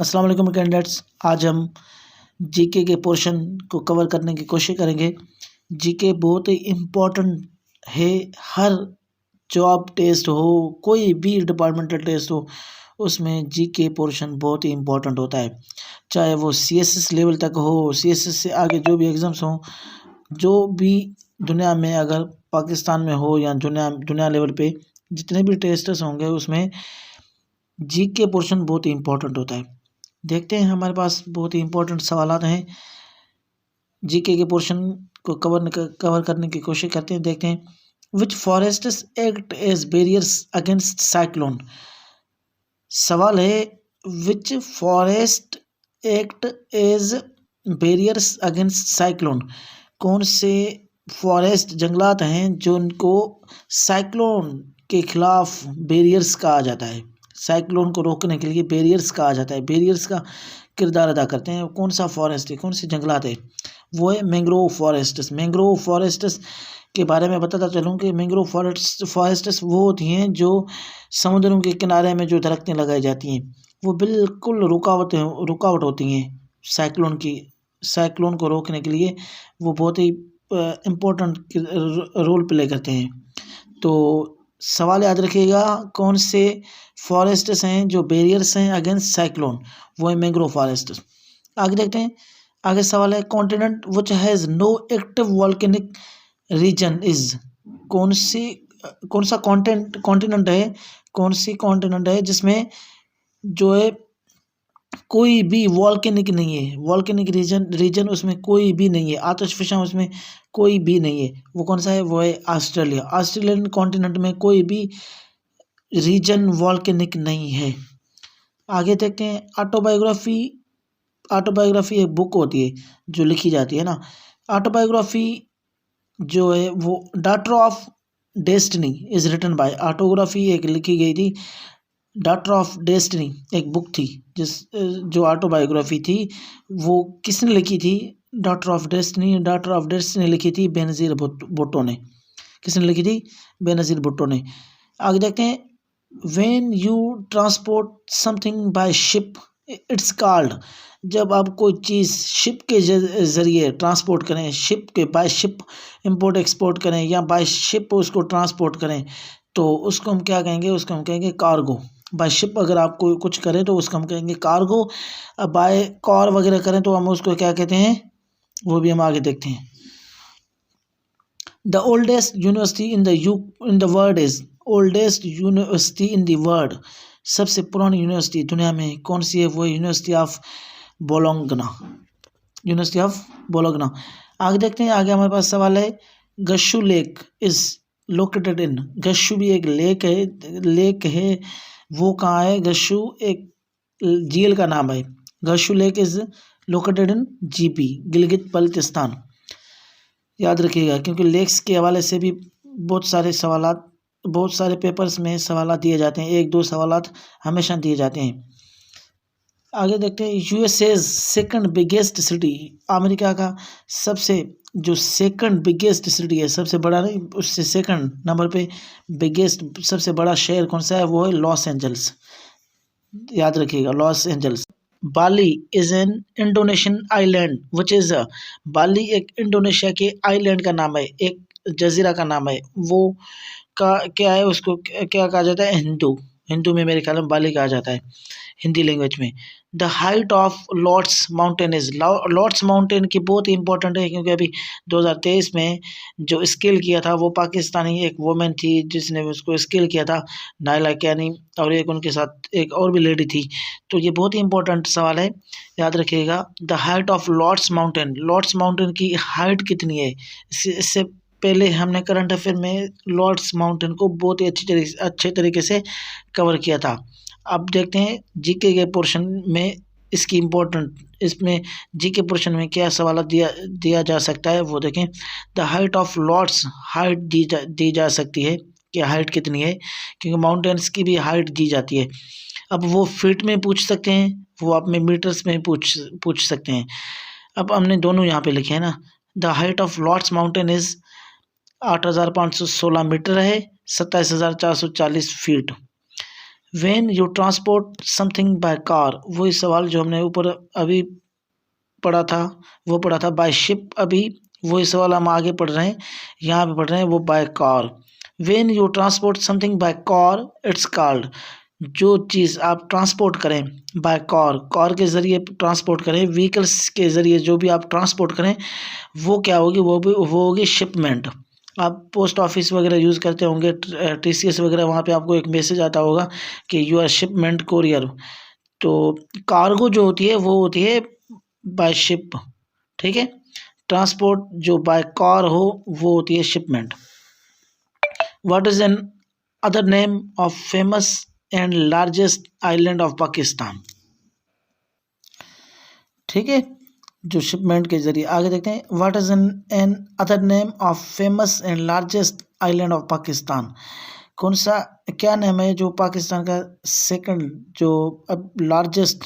अस्सलाम वालेकुम कैंडिडेट्स। आज हम जीके के पोर्शन को कवर करने की कोशिश करेंगे। जीके बहुत ही इम्पोर्टेंट है। हर जॉब टेस्ट हो, कोई भी डिपार्टमेंटल टेस्ट हो, उसमें जीके पोर्शन बहुत ही इम्पोर्टेंट होता है। चाहे वो सीएसएस लेवल तक हो, सीएसएस से आगे जो भी एग्ज़ाम्स हों, जो भी दुनिया में, अगर पाकिस्तान में हो या दुनिया लेवल पे जितने भी टेस्ट्स होंगे, उसमें जीके पोर्शन बहुत ही इम्पोर्टेंट होता है। देखते हैं, हमारे पास बहुत ही इम्पोर्टेंट सवालात हैं। जीके के पोर्शन को कवर करने की कोशिश करते हैं। देखते हैं, which forests act as barriers against cyclone. सवाल है, which forest act as barriers against cyclone. कौन से फॉरेस्ट जंगलात हैं जो उनको साइक्लोन के खिलाफ बैरियर्स कहा जाता है। साइक्लोन को रोकने के लिए बैरियर्स कहा जाता है, बैरियर्स का किरदार अदा करते हैं। कौन सा फॉरेस्ट है, कौन से जंगलात है? वो है मैंग्रोव फॉरेस्ट्स। मैंग्रोव फॉरेस्ट्स के बारे में बताता चलूँ कि मैंग्रोव फॉरेस्ट्स वो होती हैं जो समुद्रों के किनारे में जो दरख्तें लगाई जाती हैं, वो बिल्कुल रुकावट होती हैं साइक्लोन को रोकने के लिए। वो बहुत ही इम्पोर्टेंट रोल प्ले करते हैं। तो सवाल याद रखिएगा, कौन से फॉरेस्ट्स हैं जो बैरियर्स हैं अगेंस्ट साइक्लोन, वो है मैंग्रोव फॉरेस्ट। आगे देखते हैं, आगे सवाल है, continent which has no active volcanic region is. कौन सा कॉन्टिनेंट है, कौन सी कॉन्टिनेंट है जिसमें जो है कोई भी वॉल्केनिक नहीं है, वॉल्केनिक रीजन उसमें कोई भी नहीं है, आतिशफशा उसमें कोई भी नहीं है। वो कौन सा है? वो है ऑस्ट्रेलिया। ऑस्ट्रेलियन कॉन्टिनेंट में कोई भी रीजन वॉल्केनिक नहीं है। आगे देखते हैं, ऑटोबायोग्राफी एक बुक होती है जो लिखी जाती है ना। ऑटोबायोग्राफी जो है वो Daughter of Destiny is written by. Autography एक लिखी गई थी, डॉटर ऑफ डेस्टिनी एक बुक थी जो ऑटोबायोग्राफी थी, वो किसने लिखी थी? डॉटर ऑफ डेस्टिनी लिखी थी बेनज़ीर भुट्टो ने। किसने लिखी थी? बेनज़ीर भुट्टो ने। आगे देखते हैं, when you transport something by ship it's called. जब आप कोई चीज़ शिप के ज़रिए ट्रांसपोर्ट करें, बाय शिप इंपोर्ट एक्सपोर्ट करें या बाय शिप उसको ट्रांसपोर्ट करें, तो उसको हम क्या कहेंगे? उसको हम कहेंगे कार्गो। बाय शिप अगर आप कोई कुछ करें तो उसको हम कहेंगे कार्गो। बाय कार वगैरह करें तो हम उसको क्या कहते हैं, वो भी हम आगे देखते हैं। The oldest university in the world is. Oldest university in the world, सबसे पुरानी यूनिवर्सिटी दुनिया में कौन सी है? वो यूनिवर्सिटी ऑफ बोलोग्ना। आगे देखते हैं, आगे हमारे पास सवाल है, गशु लेक इज लोकेटेड इन। गशु भी एक लेक है, वो कहाँ है? गशु एक झील का नाम है। गशु lake is located in GB, Gilgit Baltistan. याद रखिएगा, क्योंकि लेक्स के हवाले से भी बहुत सारे पेपर्स में सवाल दिए जाते हैं। 1-2 सवाल हमेशा दिए जाते हैं। आगे देखते हैं, USA second biggest city. America का सबसे जो सेकंड बिगेस्ट सिटी है, सबसे बड़ा नहीं, उससे सेकंड नंबर पे बिगेस्ट सबसे बड़ा शहर कौन सा है? वो है लॉस एंजल्स। याद रखिएगा, Los Angeles. Bali is an Indonesian island which is Bali एक इंडोनेशिया के आइलैंड का नाम है, एक जजीरा का नाम है। वो का क्या है? उसको क्या कहा जाता है? हिंदू में मेरे ख्याल में बाली कहा जाता है, हिंदी लैंग्वेज में। The height of Lords mountain is. Lords mountain की बहुत ही इंपॉर्टेंट है, क्योंकि अभी 2023 में जो स्केल किया था वो पाकिस्तानी एक वुमेन थी जिसने उसको स्केल किया था, नाइला कैनी, और एक उनके साथ एक और भी लेडी थी। तो ये बहुत ही इंपॉर्टेंट सवाल है, याद रखिएगा। The height of Lords mountain की हाइट कितनी है? इससे पहले हमने करंट अफेयर में लॉर्ड्स माउंटेन को बहुत ही अच्छे तरीके से कवर किया था। अब देखते हैं जीके के पोर्शन में इसकी इसमें जीके पोर्शन में क्या सवाल दिया जा सकता है, वो देखें। The height of Lord's, height दी जा सकती है कि हाइट कितनी है, क्योंकि माउंटेन्स की भी हाइट दी जाती है। अब वो फीट में पूछ सकते हैं, वो आप में मीटर्स में पूछ सकते हैं। अब हमने दोनों यहाँ पे लिखे हैं ना। The height of Lords mountain is 8,516 meter है, 27,440 feet. When you transport something by car, वही सवाल जो हमने ऊपर अभी पढ़ा था, वो पढ़ा था बाय शिप। अभी वही सवाल हम आगे पढ़ रहे हैं, यहाँ पे पढ़ रहे हैं वो by car. When you transport something by car it's called, जो चीज़ आप ट्रांसपोर्ट करें बाय कार, कार के ज़रिए ट्रांसपोर्ट करें, व्हीकल्स के ज़रिए जो भी आप ट्रांसपोर्ट करें, वो क्या होगी, वो होगी शिपमेंट। आप पोस्ट ऑफिस वगैरह यूज़ करते होंगे, TCS वगैरह, वहाँ पे आपको एक मैसेज आता होगा कि यू आर शिपमेंट कोरियर। तो कार्गो जो होती है वो होती है बाय शिप, ठीक है। ट्रांसपोर्ट जो बाय कार हो वो होती है shipment. What is an other name of famous and largest island of Pakistan, ठीक है, जो शिपमेंट के जरिए। आगे देखते हैं, what is an other name of famous and largest island of Pakistan, कौन सा, क्या नाम है जो पाकिस्तान का सेकंड जो अब लार्जेस्ट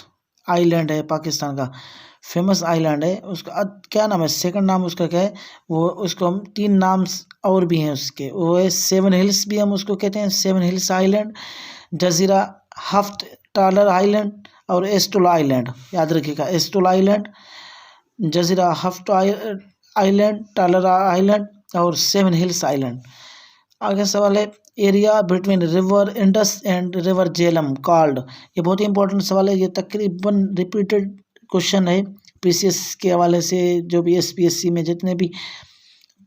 आइलैंड है, पाकिस्तान का फेमस आइलैंड है, उसका क्या नाम है, सेकंड नाम उसका क्या है, वो उसको हम तीन नाम और भी हैं उसके, वो है सेवन हिल्स भी हम उसको कहते हैं, सेवन हिल्स आइलैंड, जजीरा हफ्त टालर आइलैंड और एस्टुल आइलैंड। याद रखिएगा, एस्टुल आइलैंड, जजीरा हफ्त आइलैंड, टालर आइलैंड और सेवन हिल्स आइलैंड। आगे सवाल है, area between river Indus and river Jhelum called, ये बहुत ही इंपॉर्टेंट सवाल है, ये तकरीबन रिपीटेड क्वेश्चन है PCS के हवाले से, जो भी SPSC में जितने भी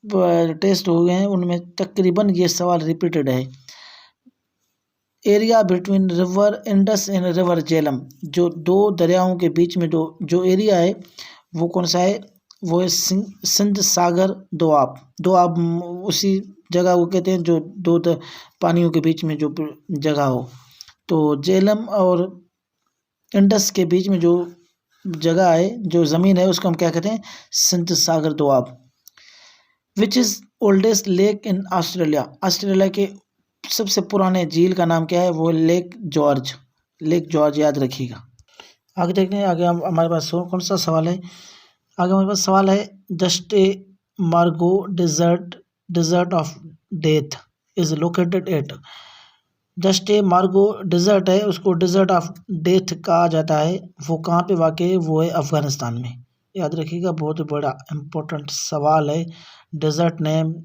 टेस्ट हो गए हैं उनमें तकरीबन ये सवाल रिपीटेड है। Area between river Indus and river Jhelum, जो दो दरियाओं के बीच में जो एरिया है वो कौन सा है, वो है सिंध सागर दोआब। दोआब उसी जगह को कहते हैं जो दो पानियों के बीच में जो जगह हो। तो झेलम और इंडस के बीच में जो जगह है, जो ज़मीन है, उसको हम क्या कहते हैं, Sindh Sagar Doab. Which is oldest lake in Australia, Australia के सबसे पुराने झील का नाम क्या है, वो लेक जॉर्ज, लेक जॉर्ज, याद रखिएगा। आगे देखते हैं, आगे हमारे पास कौन सा सवाल है, आगे हमारे पास सवाल है, जस्ट ए मार्गो desert of death is located at, just a मार्गो डिजर्ट है, उसको डिजर्ट ऑफ डेथ कहा जाता है, वो कहाँ पे वाक़ है, वो है अफ़गानिस्तान में। याद रखिएगा, बहुत बड़ा इम्पोर्टेंट सवाल है। डिज़र्ट नेम,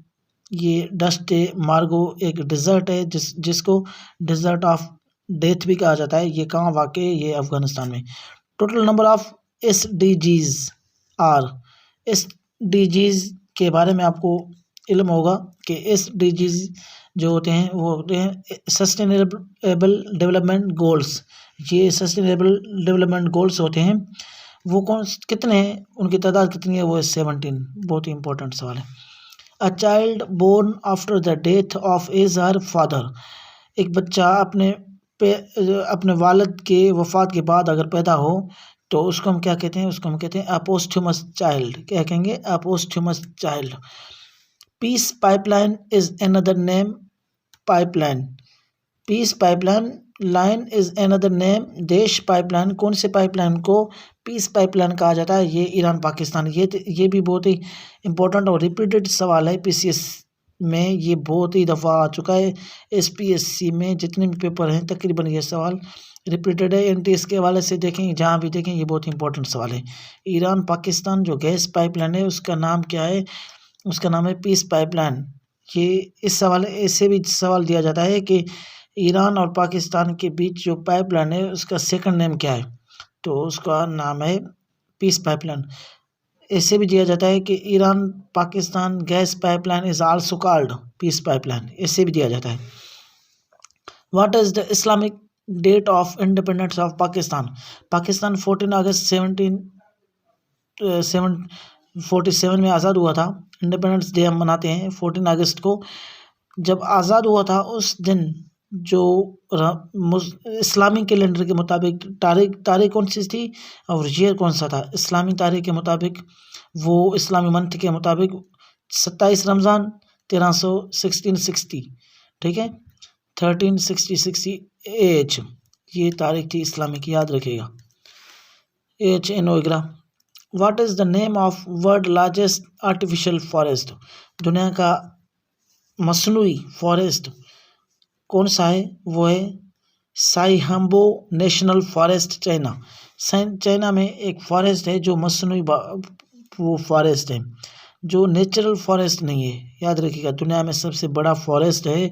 ये डस्ट ए मार्गो एक डिज़र्ट है जिसको डिज़र्ट ऑफ डेथ भी कहा जाता है, ये कहाँ वाक़ है, ये अफ़गानिस्तान में। Total number of SDGs are, SDGs के बारे में आपको इल्म होगा कि SDGs जो होते हैं वो होते हैं सस्टेनेबल डेवलपमेंट गोल्स। ये सस्टेनेबल डेवलपमेंट गोल्स होते हैं, वो कितने हैं, उनकी तादाद कितनी है, वो है 17। बहुत ही इंपॉर्टेंट सवाल है। A child born after the death of is her father, एक बच्चा अपने वालिद के वफ़ात के बाद अगर पैदा हो तो उसको हम क्या कहते हैं, उसको हम कहते हैं अपोस्ट्यूमस चाइल्ड। क्या कहेंगे, posthumous child. Peace pipeline is another name, pipeline, peace pipeline line is another name, देश पाइपलाइन, कौन से पाइपलाइन को पीस पाइपलाइन कहा जाता है, ये ईरान पाकिस्तान। ये भी बहुत ही इंपॉर्टेंट और रिपीटेड सवाल है PCS में, ये बहुत ही दफ़ा आ चुका है SPSC में, जितने भी पेपर हैं तकरीबन ये सवाल रिपीटेड है। NTS के हवाले से देखें, जहाँ भी देखें, ये बहुत इंपॉर्टेंट सवाल है। ईरान पाकिस्तान जो गैस पाइपलाइन है उसका नाम क्या है, उसका नाम है पीस पाइपलाइन। ये इस सवाल ऐसे भी सवाल दिया जाता है कि ईरान और पाकिस्तान के बीच जो पाइपलाइन है उसका सेकंड नेम क्या है, तो उसका नाम है पीस पाइपलाइन। ऐसे भी दिया जाता है कि Iran Pakistan gas pipeline is also called peace pipeline, ऐसे भी दिया जाता है। What is the Islamic date of independence of Pakistan, Pakistan 14 अगस्त 1747 में आज़ाद हुआ था। इंडिपेंडेंस डे हम मनाते हैं 14 अगस्त को। जब आज़ाद हुआ था उस दिन जो इस्लामी कैलेंडर के मुताबिक तारीख कौन सी थी और ईयर कौन सा था, इस्लामी तारीख के मुताबिक, वो इस्लामी मंथ के मुताबिक 27 रमज़ान 1360, ठीक है, 1360 AH, ये तारीख थी इस्लामी की, याद रखिएगा। HNO। What is the name of world largest artificial forest, दुनिया का मसनूई फॉरेस्ट कौन सा है, वो है साइहम्बो नेशनल फॉरेस्ट चाइना, चाइना में एक फॉरेस्ट है जो मसनूई वो फॉरेस्ट है, जो नेचुरल फॉरेस्ट नहीं है। याद रखिएगा, दुनिया में सबसे बड़ा फॉरेस्ट है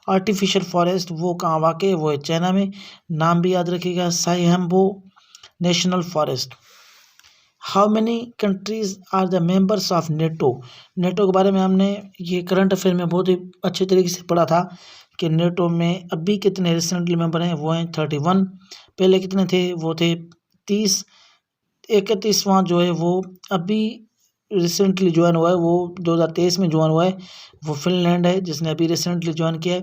आर्टिफिशियल फॉरेस्ट, वो कहाँ वाक़ है, वो है चाइना में। नाम भी याद रखिएगा, Saihanba national forest. How many countries are the members of NATO. NATO के बारे में हमने ये करंट अफेयर में बहुत ही अच्छे तरीके से पढ़ा था कि नेटो में अभी कितने रिसेंटली मेंबर हैं, वो हैं 31। पहले कितने थे, वो थे 30। 31वां जो है वो अभी रिसेंटली ज्वाइन हुआ है, वो 2023 में ज्वाइन हुआ है, वो फिनलैंड है जिसने अभी रिसेंटली ज्वाइन किया है।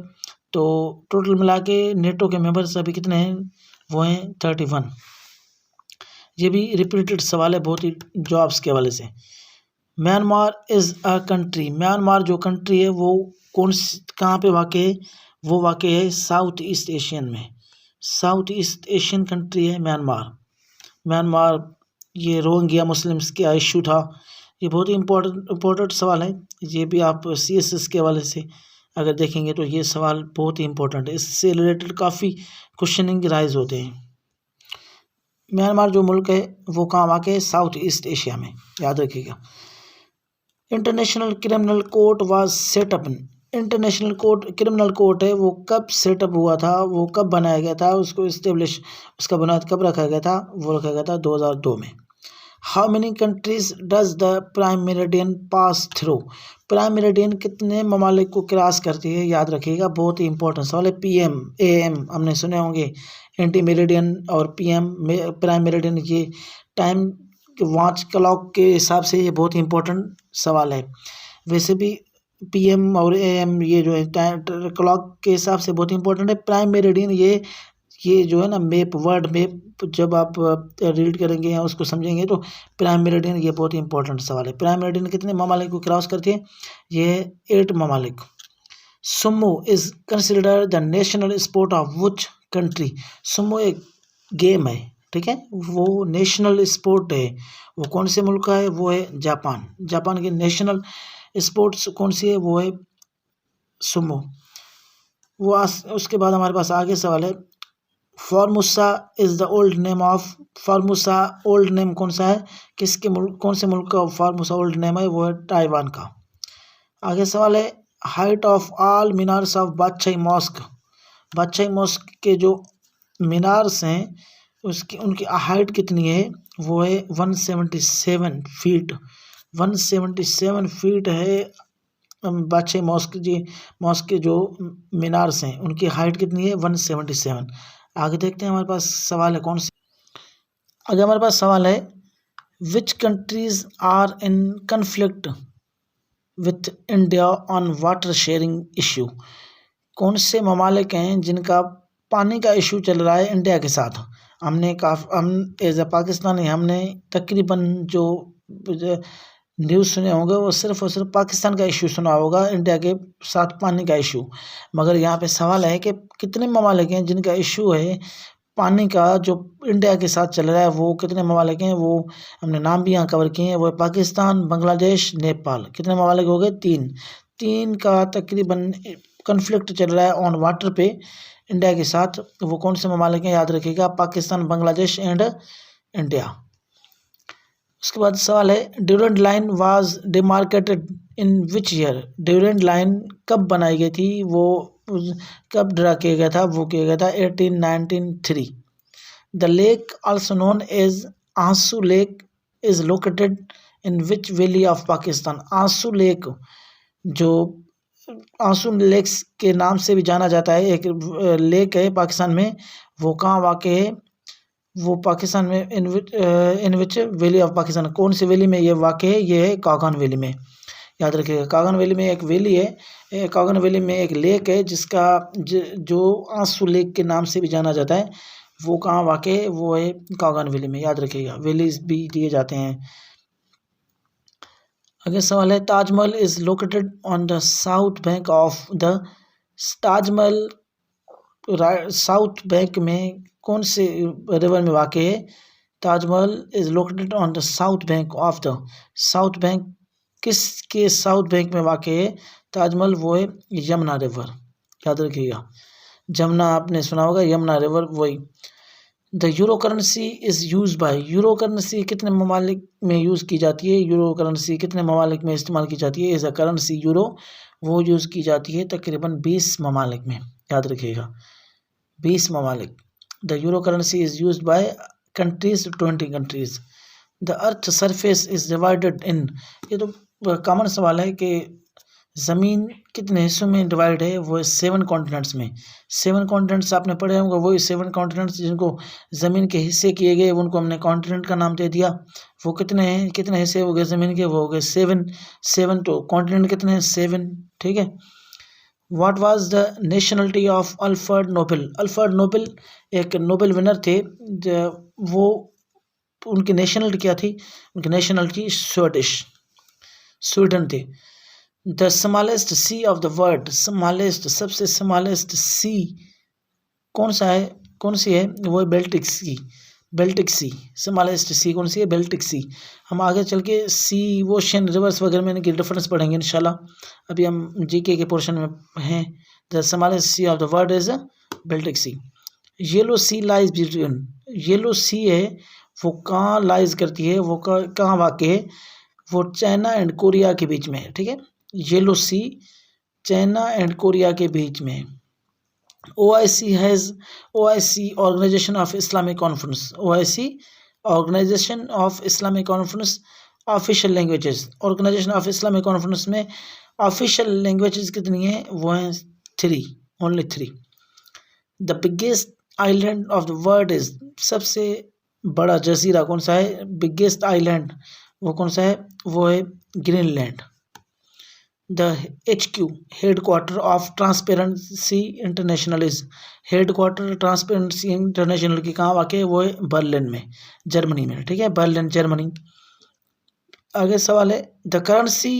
तो टोटल मिला के नेटो के मेंबर्स अभी कितने हैं, वो हैं 31। ये भी रिपीटेड सवाल है बहुत ही जॉब्स के हवाले से। Myanmar is a country, Myanmar जो कंट्री है वो कहाँ पे वाक़ है, वो वाक़ है साउथ ईस्ट एशियन में, साउथ ईस्ट एशियन कंट्री है म्यांमार। म्यांमार ये रोहिंग्या मुस्लिम्स का इशू था, ये बहुत ही इम्पोर्टेंट सवाल है। ये भी आप CSS के हवाले से अगर देखेंगे तो ये सवाल बहुत ही इम्पोर्टेंट है, इससे रिलेटेड काफ़ी क्वेश्चनिंग राइज होते हैं। म्यांमार जो मुल्क है वो कहाँ वाक़ है, साउथ ईस्ट एशिया में, याद रखिएगा। International criminal court was setup, international court criminal court है वो कब सेटअप हुआ था, वो कब बनाया गया था, उसको इस्टेब्लिश, उसका बुनियाद कब रखा गया था, वो रखा गया था 2002 में। How many countries does the prime meridian pass through, prime meridian कितने ममालिक को क्रॉस करती है, याद रखिएगा, बहुत ही इंपॉर्टेंट सवाल है। PM AM हमने सुने होंगे, एंटी मेरिडियन और PM प्राइम मेरिडियन, ये टाइम वॉच क्लॉक के हिसाब से ये बहुत ही इंपॉर्टेंट सवाल है। वैसे भी PM और AM ये जो है क्लॉक के हिसाब से बहुत इंपॉर्टेंट है। प्राइम मेरिडियन ये जो है ना मैप, वर्ड मैप, जब आप रीड करेंगे या उसको समझेंगे तो प्राइम मेरिडियन ये बहुत ही इंपॉर्टेंट सवाल है। प्राइम मेरिडियन कितने ममालिक को क्रॉस करती है, ये 8 ममालिक। Sumo is considered the national sport of which country, Sumo एक गेम है, ठीक है, वो नेशनल स्पोर्ट है, वो कौन से मुल्क का है, वो है जापान। जापान की नेशनल स्पोर्ट्स कौन सी है, वो है सुमो। उसके बाद हमारे पास आगे सवाल है, Formosa is the old name of, Formosa old name कौन सा है, किसके मुल्क, कौन से मुल्क का फॉर्मोसा ओल्ड नेम है, वो है ताइवान का। आगे सवाल है, height of all minars of Badshahi mosque, Badshahi mosque के जो मीनार्स हैं उसकी उनकी हाइट कितनी है, वो है 177 फीट, 177 फीट है बादशाही मॉस्क के जो मीनार्स हैं उनकी हाइट कितनी है, 177। आगे देखते हैं हमारे पास सवाल है कौन से। आगे हमारे पास सवाल है, which countries are in conflict with India on water sharing issue, कौन से ममालिक हैं जिनका पानी का इशू चल रहा है इंडिया के साथ। हम एज ए पाकिस्तानी हमने तकरीबन जो न्यूज़ सुने होंगे वो सिर्फ और सिर्फ पाकिस्तान का इशू सुना होगा, इंडिया के साथ पानी का इशू। मगर यहाँ पे सवाल है कि कितने ममालिक हैं जिनका इशू है पानी का जो इंडिया के साथ चल रहा है, वो कितने ममालिक हैं, वो हमने नाम भी यहाँ कवर किए हैं, वो है पाकिस्तान, बांग्लादेश, नेपाल। कितने ममालिक हो गए, 3 का तकरीबन कन्फ्लिक्ट चल रहा है ऑन वाटर पे इंडिया के साथ। वो कौन से ममालिक हैं, याद रखिएगा, पाकिस्तान, बांग्लादेश एंड इंडिया। उसके बाद सवाल है, Durand line was demarcated in which year, Durand line कब बनाई गई थी, वो कब ड्रा किया गया था, वो किया गया था 1893। The lake also known as Ansoo lake is located in which valley of Pakistan, Ansoo lake जो आंसू लेक्स के नाम से भी जाना जाता है, एक लेक है पाकिस्तान में, वो कहाँ वाक़ है, वो पाकिस्तान में इन विच वैली ऑफ पाकिस्तान, कौन सी वैली में ये वाक़ है, ये है कागान वैली में। याद रखिएगा, कागान वैली में एक वैली है, कागान वैली में एक लेक है जिसका जो आंसू लेक के नाम से भी जाना जाता है, वो कहाँ वाक़ है, वो है कागान वैली में। याद रखिएगा, वैलीज भी दिए जाते हैं। अगला सवाल है, Taj Mahal is located on the south bank of the, Taj Mahal south bank में कौन से रिवर में वाक़ है, Taj Mahal is located on the south bank of the, south bank किसके साउथ बैंक में वाक़ है ताजमहल, वो है यमुना रिवर। याद रखिएगा, जमुना आपने सुना होगा, यमुना रिवर, वही। The euro currency is use by, euro currency कितने ममालिक में यूज़ की जाती है, यूरो करेंसी कितने ममालिक में इस्तेमाल की जाती है, इज़ अ करेंसी यूरो, वो यूज़ की जाती है तकरीबन 20 ममालिक में, याद रखिएगा 20 ममालिक। The euro currency is use by countries, 20 countries. The earth surface is divided in, ये तो कॉमन सवाल है कि ज़मीन कितने हिस्सों में डिवाइड है, वो 7 कॉन्टिनेंट्स में। 7 कॉन्टिनेंट्स आपने पढ़े होंगे, वही 7 कॉन्टिनेंट्स जिनको ज़मीन के हिस्से किए गए उनको हमने कॉन्टिनेंट का नाम दे दिया। वो कितने हैं, कितने हिस्से हो गए ज़मीन के, वो हो गए 7। 7 तो कॉन्टिनेंट कितने हैं, 7, ठीक है। What was the nationality of Alfred Nobel, Alfred Nobel एक नोबेल विनर थे, वो उनकी नेशनलिटी क्या थी, उनकी नेशनलिटी स्वीडन थे। The smallest sea of the world, smallest सबसे स्मॉलेस्ट सी कौन सा है, कौन सी है, वो है Baltic sea, Baltic sea. Smallest sea कौन सी है, बेल्टिक सी। हम आगे चल के सी, ओशन, रिवर्स वगैरह में इनकी डिफरेंस पढ़ेंगे इंशाल्लाह, अभी हम जीके के पोर्शन में हैं। The smallest sea of the world is Baltic Sea. Yellow Sea lies between, Yellow Sea है वो कहाँ लाइज करती है, वो कहाँ वाक़ है, वो चाइना एंड कोरिया के बीच में है, ठीक है। Yellow Sea China and Korea के बीच में। OIC has, OIC organization of Islamic conference, OIC organization of Islamic conference. Official languages, organization of Islamic conference में ऑफिशियल लैंग्वेजेस कितनी हैं, वो हैं 3, only 3। The biggest island of the world is, सबसे बड़ा जजीरा कौन सा है, बिगेस्ट आइलैंड वो कौन सा है, वो है Greenland. The HQ head quarter of transparency international is, head quarter transparency international की कहाँ वाक़ है, वो है बर्लिन में, जर्मनी में, ठीक है, बर्लिन जर्मनी। आगे सवाल है, the currency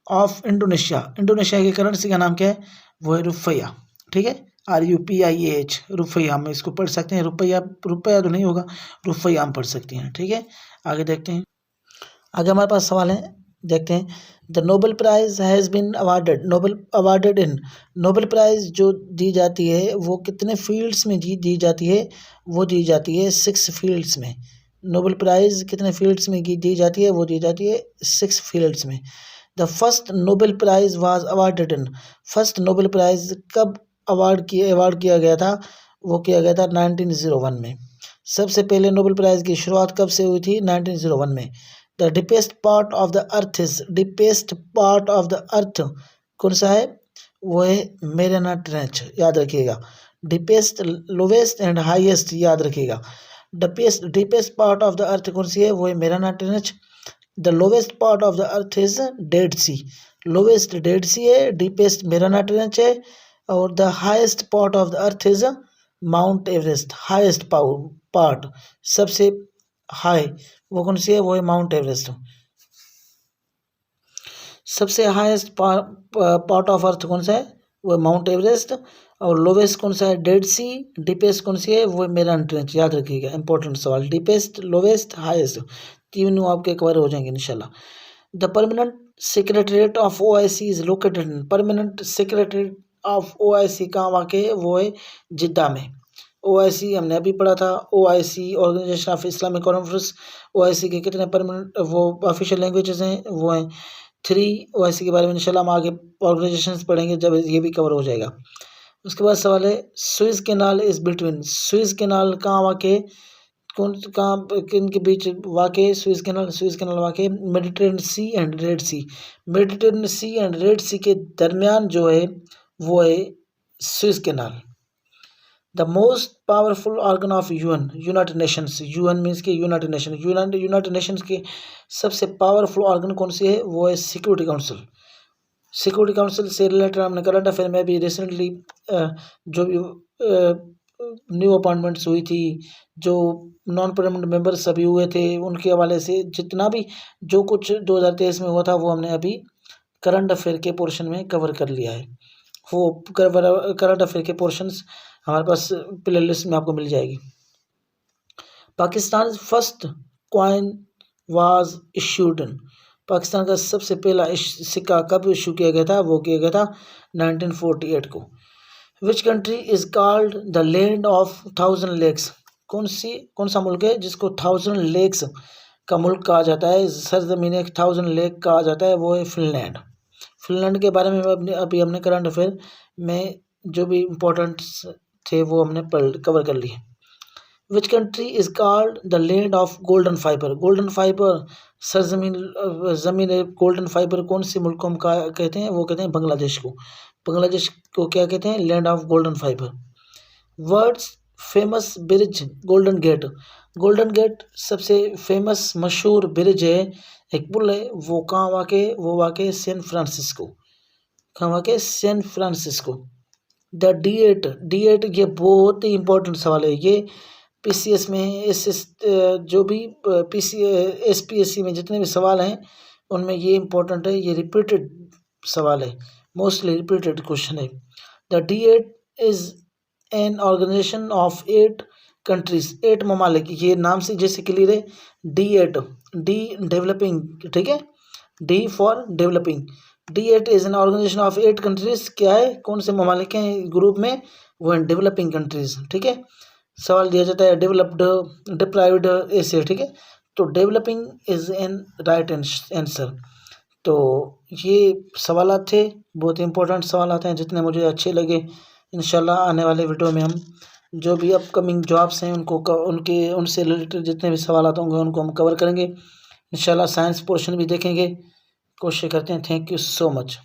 of Indonesia, Indonesia की करेंसी का नाम क्या है, वो है रुपया, ठीक है, RUPIAH, रुपया। हम इसको पढ़ सकते हैं, रुपया, रुपया तो नहीं होगा, रुपया हम पढ़ सकते हैं, ठीक है। आगे देखते हैं, आगे हमारे पास सवाल है, देखते हैं। The Nobel prize has been awarded, Nobel awarded in, Nobel prize जो दी जाती है वो कितने फील्ड्स में दी जाती है, वो दी जाती है 6 फील्ड्स में। नोबेल प्राइज़ कितने फील्ड्स में दी जाती है, वो दी जाती है 6 फील्ड्स में। The first Nobel prize was awarded in, first Nobel prize कब अवार्ड किया गया था, वो किया गया था 1901 में। सबसे पहले नोबेल प्राइज़ की शुरुआत कब से हुई थी, 1901 में। The deepest part of the earth is, deepest part of the earth कौन सा है, वो है मेरियाना ट्रेंच, याद रखिएगा। डीपेस्ट, लोवेस्ट एंड हाईएस्ट, याद रखिएगा। Deepest part of the earth कौन सी है, वो है Mariana Trench. The lowest part of the earth is Dead Sea, lowest Dead Sea है, डीपेस्ट मेरियाना ट्रेंच है, और the highest part of the earth is Mount Everest, highest part सबसे high वो कौन सी है, वो है माउंट एवरेस्ट। सबसे हाईएस्ट पार्ट ऑफ अर्थ कौन सा है, वो है माउंट एवरेस्ट। और लोवेस्ट कौन सा है, डेड सी। डीपेस्ट कौन सी है, वो है मेरियाना ट्रेंच, याद रखिएगा, इंपॉर्टेंट सवाल। डीपेस्ट, लोवेस्ट, हाईएस्ट, तीनों आपके कवर हो जाएंगे इंशाल्लाह। The permanent secretariat of OIC is located in, permanent secretariat of OIC कहाँ वाक़ है, वो है जिद्दा में। OIC हमने अभी पढ़ा था, OIC organization of Islamic conference. OIC के कितने परमानेंट वो ऑफिशियल लैंग्वेजेस हैं, वो हैं 3। OIC के बारे में इंशाल्लाह हम आगे ऑर्गेनाइजेशंस पढ़ेंगे जब ये भी कवर हो जाएगा। उसके बाद सवाल है, Suez canal is between, Swiss canal कहाँ वाक़ है, कहाँ किन के बीच वाक़ है स्विस कैनाल, स्विस कैनाल वाक़ है Mediterranean Sea and Red Sea, Mediterranean Sea and Red Sea के दरमियान जो है वो है Suez Canal. The most powerful organ of UN, United Nations, UN means के यूनाइटेड नेशन, यूनाइटेड नेशंस के सबसे पावरफुल ऑर्गन कौन सी है, वो है सिक्योरिटी काउंसिल। सिक्योरिटी काउंसिल से रिलेटेड हमने करंट अफेयर में भी रिसेंटली जो भी न्यू अपॉइंटमेंट्स हुई थी, जो नॉन परमानेंट मेंबर्स अभी हुए थे, उनके हवाले से जितना भी जो कुछ 2023 में हुआ था वो हमने अभी करंट अफेयर के पोर्शन में कवर कर लिया है। वो करंट अफेयर के पोर्शंस हमारे पास प्ले लिस्ट में आपको मिल जाएगी। Pakistan first coin was issued in, Pakistan का सबसे पहला सिक्का कब इशू किया गया था, वो किया गया था 1948 को। Which country is called the land of 1000 lakes. कौन सा मुल्क है जिसको 1000 लेक्स का मुल्क कहा जाता है, सरजमीन 1000 लेक कहा जाता है, वो है फिनलैंड। फिनलैंड के बारे में अभी हमने करंट अफेयर में जो भी इम्पोर्टेंट थे वो हमने कवर कर लिए। विच country is called the land of golden fibre. Golden fibre ज़मीन गोल्डन फाइबर कौन से मुल्क को हम कहते हैं, वो कहते हैं बांग्लादेश को। बांग्लादेश को क्या कहते हैं, land of golden fibre. World's famous bridge Golden Gate. Golden Gate सबसे फेमस मशहूर ब्रिज है, एक पुल है, वो कहाँ वाक़, वो वाक़ सैन फ्रांसिस्को। कहाँ वाक़, सैन फ्रांसिस्को। द D8 ये बहुत ही इंपॉर्टेंट सवाल है, ये PCS में जो भी SPSC में जितने भी सवाल हैं उनमें ये इंपॉर्टेंट है, ये रिपीटेड सवाल है, मोस्टली रिपीटेड क्वेश्चन है। The D8 is an organization of 8 countries, 8 ममालिक। ये नाम से जैसे क्लियर है, D8 डी डेवलपिंग, ठीक है, D for developing. D8 is an organization of 8 countries, क्या है, कौन से ममालिक हैं ग्रुप में, वो हैं डेवलपिंग कंट्रीज, ठीक है। सवाल दिया जाता है डेवलप्ड, डिप्राइव्ड, ऐसे, ठीक है। तो developing is an right answer. तो ये सवाल थे, बहुत इंपॉर्टेंट सवाल हैं, जितने मुझे अच्छे लगे। इंशाल्लाह आने वाले वीडियो में हम जो भी अपकमिंग जॉब्स हैं उनसे रिलेटेड जितने भी सवाल होंगे उनको हम कवर करेंगे इंशाल्लाह। साइंस पोर्शन भी देखेंगे, कोशिश करते हैं। Thank you so much.